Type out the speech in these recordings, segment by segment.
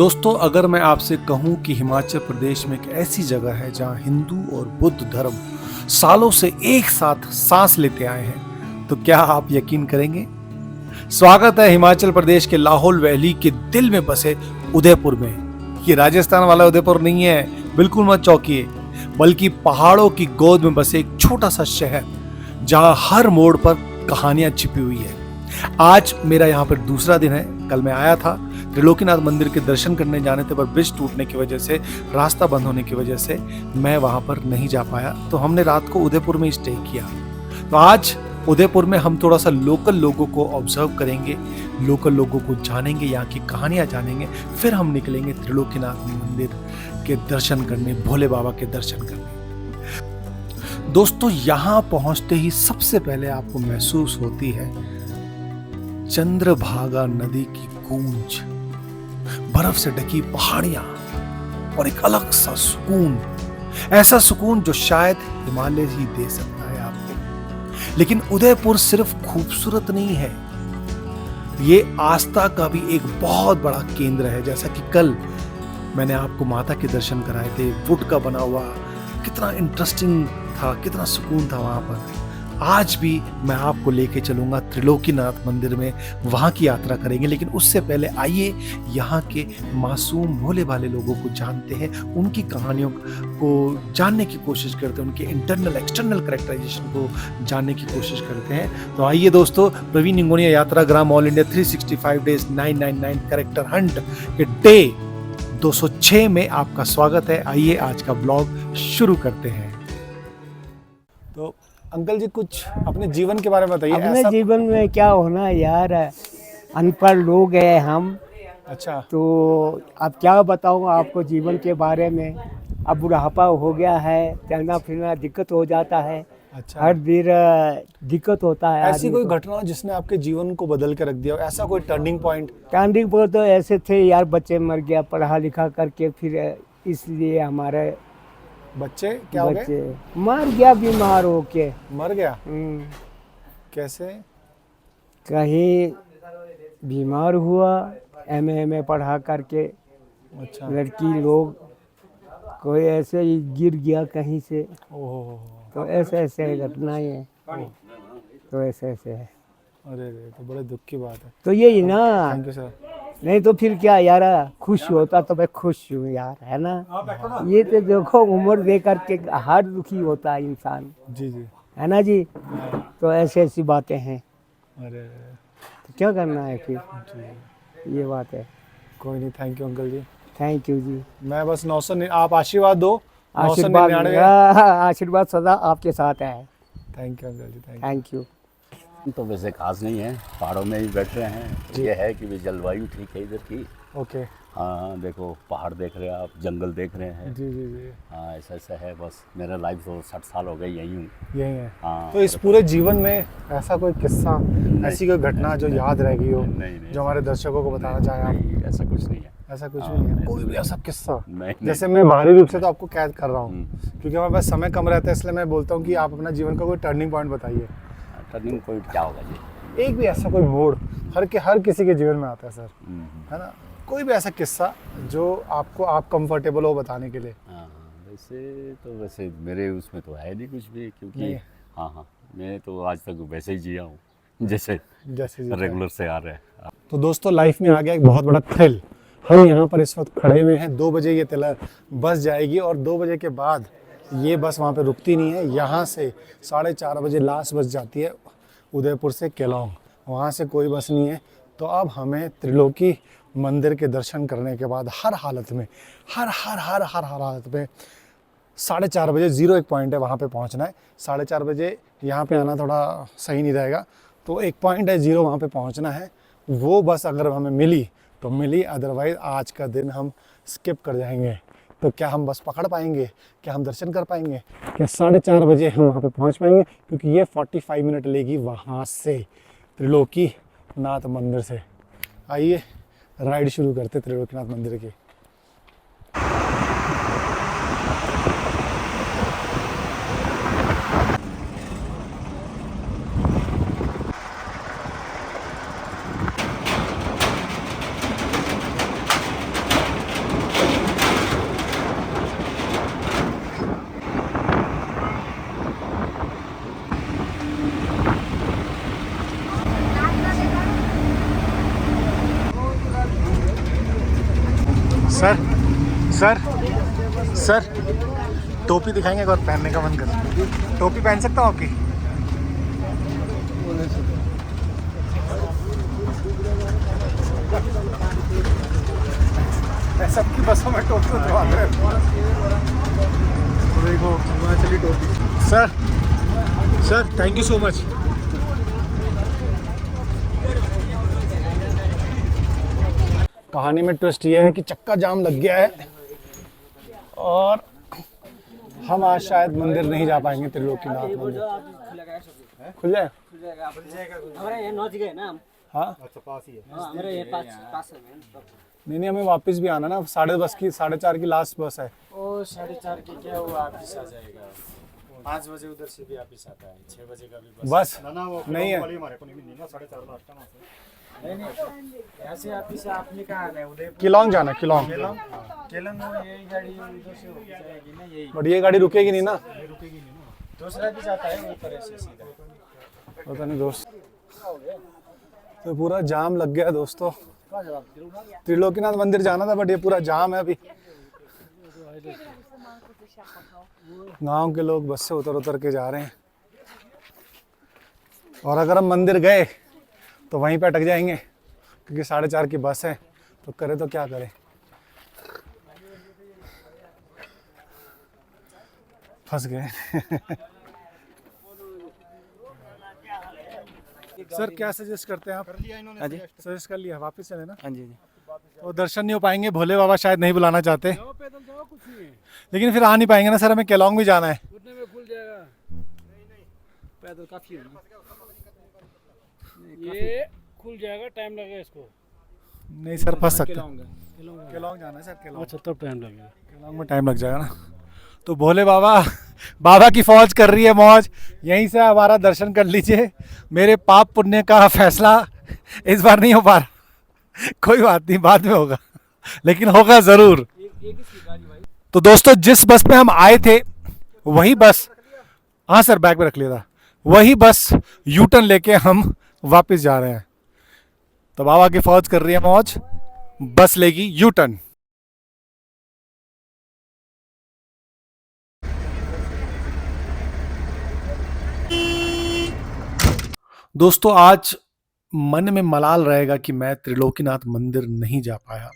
दोस्तों, अगर मैं आपसे कहूं कि हिमाचल प्रदेश में एक ऐसी जगह है जहां हिंदू और बुद्ध धर्म सालों से एक साथ सांस लेते आए हैं, तो क्या आप यकीन करेंगे? स्वागत है हिमाचल प्रदेश के लाहौल वैली के दिल में बसे उदयपुर में। ये राजस्थान वाला उदयपुर नहीं है, बिल्कुल मत चौंकिए, बल्कि पहाड़ों की गोद में बसे एक छोटा सा शहर जहां हर मोड़ पर कहानियां छिपी हुई है। आज मेरा यहाँ पर दूसरा दिन है। कल मैं आया था, त्रिलोकीनाथ मंदिर के दर्शन करने जाने थे, पर ब्रिज टूटने की वजह से, रास्ता बंद होने की वजह से मैं वहां पर नहीं जा पाया। तो हमने रात को उदयपुर में स्टे किया। तो आज उदयपुर में हम थोड़ा सा लोकल लोगों को ऑब्जर्व करेंगे, लोकल लोगों को जानेंगे, यहाँ की कहानियां जानेंगे, फिर हम निकलेंगे त्रिलोकीनाथ मंदिर के दर्शन करने, भोले बाबा के दर्शन करने। दोस्तों, यहाँ पहुंचते ही सबसे पहले आपको महसूस होती है चंद्रभागा नदी की गूंज, बर्फ से ढकी पहाड़ियां और एक अलग सा सुकून, ऐसा सुकून जो शायद हिमालय ही दे सकता है आपको। लेकिन उदयपुर सिर्फ खूबसूरत नहीं है, ये आस्था का भी एक बहुत बड़ा केंद्र है। जैसा कि कल मैंने आपको माता के दर्शन कराए थे, वुड का बना हुआ, कितना इंटरेस्टिंग था, कितना सुकून था वहां पर। आज भी मैं आपको लेके चलूंगा त्रिलोकीनाथ मंदिर में, वहां की यात्रा करेंगे। लेकिन उससे पहले आइए यहाँ के मासूम भोले भाले लोगों को जानते हैं, उनकी कहानियों को जानने की कोशिश करते हैं, उनके इंटरनल एक्सटर्नल कैरेक्टराइजेशन को जानने की कोशिश करते हैं। तो आइए दोस्तों, Praveen Ningonia Yatragram all India 365 days 999 character hunt के डे 206 में आपका स्वागत है। आइए आज का ब्लॉग शुरू करते हैं। तो अंकल जी, कुछ अपने जीवन के बारे में बताइए। अपने जीवन में क्या होना यार, अनपढ़ लोग हैं हम। अच्छा, तो अब क्या बताऊँ आपको जीवन के बारे में। अब बुढ़ापा हो गया है, चलना फिरना दिक्कत हो जाता है। अच्छा। हर दिन दिक्कत होता है। ऐसी कोई घटना जिसने आपके जीवन को बदल के रख दिया, ऐसा कोई टर्निंग पॉइंट? टर्निंग पॉइंट तो ऐसे थे यार, बच्चे मर गया पढ़ा लिखा करके, फिर इसलिए हमारे बच्चे क्या हो गए? बच्चे मर गया, बीमार होके मर गया। कैसे? कहीं बीमार हुआ, एमए पढ़ा करके। अच्छा। लड़की लोग कोई ऐसे ही गिर गया कहीं से। ओहो। तो ऐसे ऐसे घटनाएं हैं। तो ऐसे ऐसे है। अरे तो बड़े दुख की बात है। तो यही ना, थैंक यू सर। नहीं तो फिर क्या यार, खुश होता तो मैं खुश हूँ यार, है ना। ये तो देखो, उम्र दे करके हर दुखी होता है इंसान, जी जी, है ना जी। तो ऐसी ऐसी बातें हैं। अरे तो क्या करना है फिर, ये बात है। कोई नहीं, thank you uncle ji. Thank you जी। मैं बस 900, आप आशीर्वाद दो। आशीर्वाद 999। आशीर्वाद सदा आपके साथ है। Thank you uncle ji, thank you. तो वैसे खास नहीं है, पहाड़ों में ही बैठ रहे हैं। ये है कि भी जलवायु ठीक है इधर की। ओके। हाँ, देखो पहाड़ देख रहे हैं आप, जंगल देख रहे हैं। जी जी जी, हाँ, ऐसा ऐसा है। बस मेरा लाइफ तो 60 साल हो गई यहीं हूँ। यही है। हाँ। तो इस पूरे जीवन में ऐसा कोई किस्सा, ऐसी कोई घटना जो याद रह गई हो, नहीं, जो हमारे दर्शकों को बताना चाहें आप? नहीं, ऐसा कुछ नहीं है। ऐसा कुछ भी नहीं है, कोई भी ऐसा किस्सा? नहीं। जैसे मैं बाहरी रूप से तो आपको कैद कर रहा हूँ, क्योंकि हमारे पास समय कम रहता है, इसलिए मैं बोलता हूँ कि आप अपना जीवन का कोई टर्निंग पॉइंट बताइए। टर्निंग पॉइंट क्या होगा जी? एक भी ऐसा कोई मोड़ हर किसी के जीवन में आता है सर, है ना। कोई भी ऐसा किस्सा जो आपको, आप कंफर्टेबल हो बताने के लिए। हाँ, वैसे मेरे उसमें तो है नहीं कुछ भी, क्योंकि हाँ, मैं तो आज तक वैसे ही जिया हूँ जैसे रेगुलर से आ रहे हैं। तो दोस्तों, लाइफ में आ गया एक बहुत बड़ा थ्रिल। हम यहाँ पर इस वक्त खड़े हुए हैं। 2 बजे ये बस जाएगी और 2 बजे के बाद ये बस वहाँ पे रुकती नहीं है। यहाँ से 4:30 बजे लास्ट बस जाती है उदयपुर से केलोंग, वहाँ से कोई बस नहीं है। तो अब हमें त्रिलोकी मंदिर के दर्शन करने के बाद हर हालत में, हर हालत में 4:30 बजे 01 पॉइंट है, वहाँ पे पहुँचना है। 4:30 बजे यहाँ पे आना थोड़ा सही नहीं रहेगा, तो एक पॉइंट है 0, वहाँ पे पहुँचना है। वो बस अगर हमें मिली तो मिली, अदरवाइज आज का दिन हम स्किप कर जाएंगे। तो क्या हम बस पकड़ पाएंगे? क्या हम दर्शन कर पाएंगे? क्या 4:30 बजे हम वहाँ पे पहुँच पाएंगे? क्योंकि ये 45 मिनट लेगी वहाँ से, त्रिलोकीनाथ मंदिर से। आइए राइड शुरू करते त्रिलोकीनाथ मंदिर की। सर सर सर टोपी दिखाएंगे, एक बार पहनने का मन कर रहा है। टोपी पहन सकता हूँ आपकी? सबकी बसों में टोपी उतरवाते हैं। तो देखो हिमाचली टोपी। Sir sir thank you so much. कहानी में ट्विस्ट ये है कि चक्का जाम लग गया है और हम आज शायद मंदिर नहीं जा पाएंगे, त्रिलोकीनाथ मंदिर। खुल जाए? हमारे ये नौज गए ना हम। हाँ अच्छा पास ही है। हाँ हमारे ये पास है। नहीं हमें वापस भी आना ना, 4:30 की 4:30 की लास्ट बस है। ओ 4:30 की क्या हुआ, वापस आ जाएगा 5 बजे, उधर से भी वापस आता है 6 बजे का भी बस ना वो नहीं है। हमारे को नहीं 4:30 लास्ट टाइम नहीं ऐसे वापस आपने कहा है उदयपुर किलोंग जाना, किलोंग। केलंग वो यही गाड़ी उधर से होके जाएगी ना, यही बट ये गाड़ी रुकेगी नहीं ना, रुकेगी नहीं ना, दूसरा भी जाता है ऊपर ऐसे सीधा। पता नहीं दोस्त। तो पूरा जाम लग गया दोस्तों। त्रिलोकीनाथ मंदिर जाना था बट ये पूरा जाम है अभी। गांव के लोग बस से उतर के जा रहे हैं और अगर हम मंदिर गए तो वहीं पे अटक जाएंगे क्योंकि 4:30 की बस है। तो करे तो क्या करें, फंस गए। सर क्या सजेस्ट करते हैं आप? हाँ जी सजेस्ट कर लिया, वापस चले ना? हाँ जी तो दर्शन नहीं हो पाएंगे, भोले बाबा शायद नहीं बुलाना चाहते, लेकिन फिर आ नहीं पाएंगे ना सर, हमें केलोंग भी जाना है। उतने में खुल जाएगा, पैदल काफी है ना, ये खुल जाएगा, टाइम लगेगा इसको। नहीं सर फंस सकते। केलोंग जाना है सर, केलोंग। अच्छा तब टाइम लगेगा, केलोंग में टाइम लग जाएगा ना। तो भोले बाबा की फौज कर रही है मौज, यहीं से हमारा दर्शन कर लीजिए। मेरे पाप पुण्य का फैसला इस बार नहीं हो पा रहा, कोई बात नहीं, बाद में होगा, लेकिन होगा जरूर। तो दोस्तों जिस बस में हम आए थे वही बस, हाँ सर बैग में रख लिया था, वही बस यू टर्न लेके हम वापस जा रहे हैं। तो बाबा की फौज कर रही है मौज, बस लेगी यू टर्न। दोस्तों आज मन में मलाल रहेगा कि मैं त्रिलोकीनाथ मंदिर नहीं जा पाया।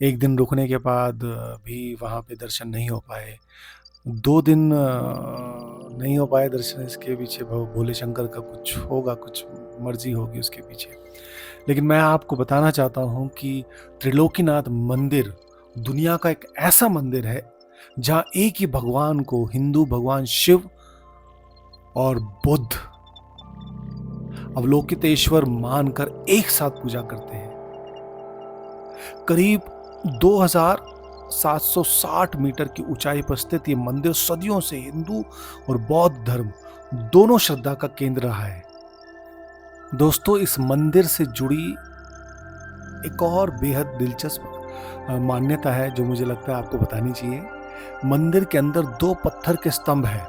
एक दिन रुकने के बाद भी वहाँ पे दर्शन नहीं हो पाए, 2 दिन नहीं हो पाए दर्शन। इसके पीछे भोले शंकर का कुछ होगा, कुछ मर्जी होगी उसके पीछे। लेकिन मैं आपको बताना चाहता हूँ कि त्रिलोकीनाथ मंदिर दुनिया का एक ऐसा मंदिर है जहाँ एक ही भगवान को हिंदू भगवान शिव और बुद्ध अवलोकितेश्वर मानकर एक साथ पूजा करते हैं। करीब 2760 मीटर की ऊंचाई पर स्थित ये मंदिर सदियों से हिंदू और बौद्ध धर्म दोनों श्रद्धा का केंद्र रहा है। दोस्तों इस मंदिर से जुड़ी एक और बेहद दिलचस्प मान्यता है जो मुझे लगता है आपको बतानी चाहिए। मंदिर के अंदर 2 पत्थर के स्तंभ हैं।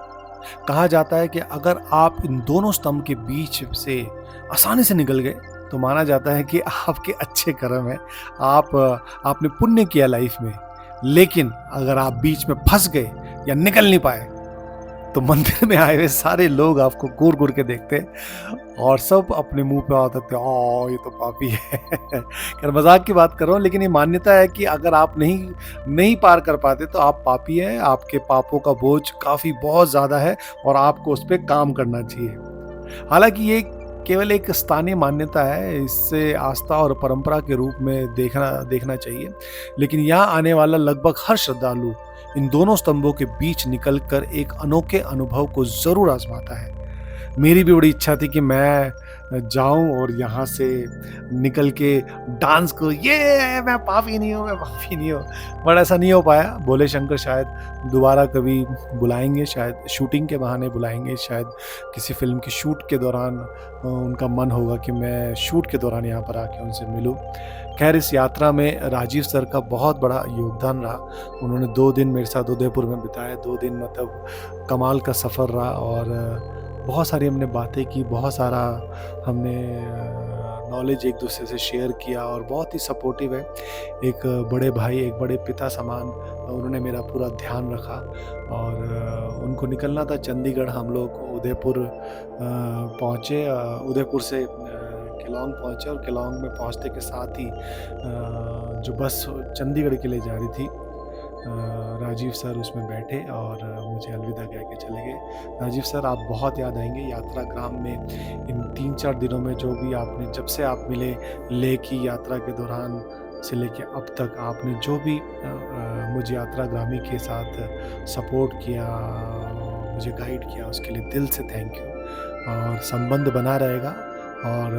कहा जाता है कि अगर आप इन दोनों स्तंभ के बीच से आसानी से निकल गए तो माना जाता है कि आपके अच्छे कर्म है, आपने पुण्य किया लाइफ में। लेकिन अगर आप बीच में फंस गए या निकल नहीं पाए तो मंदिर में आए हुए सारे लोग आपको घूर घूर के देखते और सब अपने मुंह पे आते थे, ओ ये तो पापी है। खैर मजाक की बात कर रहा हूँ, लेकिन ये मान्यता है कि अगर आप नहीं पार कर पाते तो आप पापी हैं, आपके पापों का बोझ काफ़ी बहुत ज़्यादा है और आपको उस पर काम करना चाहिए। हालांकि ये केवल एक स्थानीय मान्यता है, इससे आस्था और परंपरा के रूप में देखना चाहिए। लेकिन यहाँ आने वाला लगभग हर श्रद्धालु इन दोनों स्तंभों के बीच निकलकर एक अनोखे अनुभव को ज़रूर आजमाता है। मेरी भी बड़ी इच्छा थी कि मैं जाऊं और यहाँ से निकल के डांस करूं, ये मैं पापी नहीं हूँ, बट ऐसा नहीं हो पाया। भोले शंकर शायद दोबारा कभी बुलाएंगे, शायद शूटिंग के बहाने बुलाएंगे, शायद किसी फिल्म की शूट के दौरान उनका मन होगा कि मैं शूट के दौरान यहाँ पर आके उनसे मिलूं। खैर इस यात्रा में राजीव सर का बहुत बड़ा योगदान रहा। उन्होंने 2 दिन मेरे साथ उदयपुर में बिताए, 2 दिन मतलब कमाल का सफ़र रहा और बहुत सारी हमने बातें की, बहुत सारा हमने नॉलेज एक दूसरे से शेयर किया और बहुत ही सपोर्टिव है। एक बड़े भाई, एक बड़े पिता समान उन्होंने मेरा पूरा ध्यान रखा और उनको निकलना था चंडीगढ़। हम लोग उदयपुर पहुँचे, उदयपुर से केलोंग पहुँचे और केलोंग में पहुँचते के साथ ही जो बस चंडीगढ़ के लिए जा रही थी, राजीव सर उसमें बैठे और मुझे अलविदा कह के चले गए। राजीव सर, आप बहुत याद आएंगे यात्रा ग्राम में। इन 3-4 दिनों में जो भी आपने, जब से आप मिले लेह की यात्रा के दौरान से लेके अब तक, आपने जो भी मुझे यात्रा ग्रामी के साथ सपोर्ट किया, मुझे गाइड किया, उसके लिए दिल से थैंक यू। और संबंध बना रहेगा और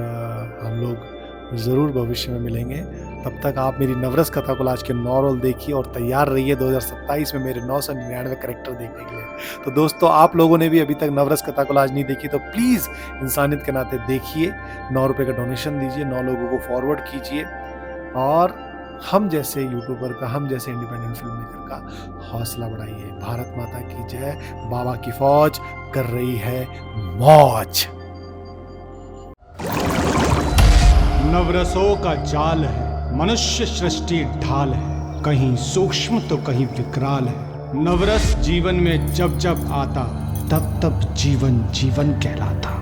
हम लोग ज़रूर भविष्य में मिलेंगे। तब तक आप मेरी नवरस कथा कोलाज के 9 रोल देखिए और तैयार रहिए 2027 में मेरे 999 कैरेक्टर देखने के लिए। तो दोस्तों, आप लोगों ने भी अभी तक नवरस कथा कोलाज नहीं देखी तो प्लीज़ इंसानियत के नाते देखिए। 9 रुपये का डोनेशन दीजिए, 9 लोगों को फॉरवर्ड कीजिए और हम जैसे यूट्यूबर का, हम जैसे इंडिपेंडेंट फिल्म मेकर का हौसला बढ़ाइए। भारत माता की जय। बाबा की फौज कर रही है मौज। नवरसों का जाल है, मनुष्य सृष्टि ढाल है, कहीं सूक्ष्म तो कहीं विकराल है। नवरस जीवन में जब जब आता, तब तब जीवन जीवन कहलाता।